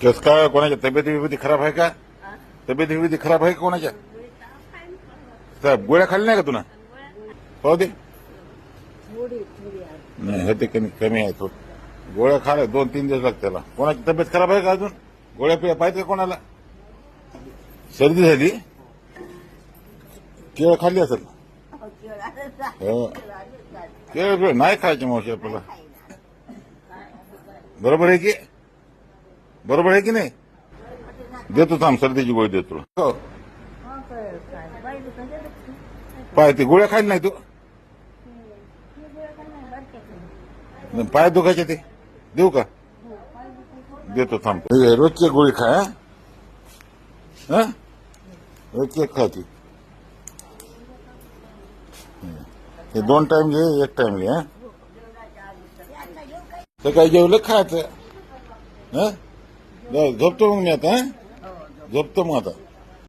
कस काय कोणाच्या तब्येती खराब आहे का? तब्येती खराब आहे का कोणाच्या? साहेब गोळ्या खाल्ल्या नाही का तुला? पाहू दे. नाही हे ते कमी कमी आहे थोडं. गोळ्या खाल्या 2-3 दिवस लागतात त्याला. कोणाची तब्येत खराब आहे का अजून? गोळ्या पिळ्या पाहिजे का कोणाला? सर्दी झाली? केळ खाल्ली असेल. हो केळ नाही खायचे मावशी आपल्याला. बरोबर आहे की? बरोबर आहे की नाही? देतो थांब सर्दीची गोळी देतो. हो पाय ते गोळ्या खायला नाही तू? पाय दुखायचे ते देऊ का? देतो थांब. रोजची गोळी खाय. हा रोजची खायची. हे 2 टाइम घे 1 टाइम घे. सकाळी जेवलं खायचं. हा झोपतो मग मी आता. झोपतो मग आता.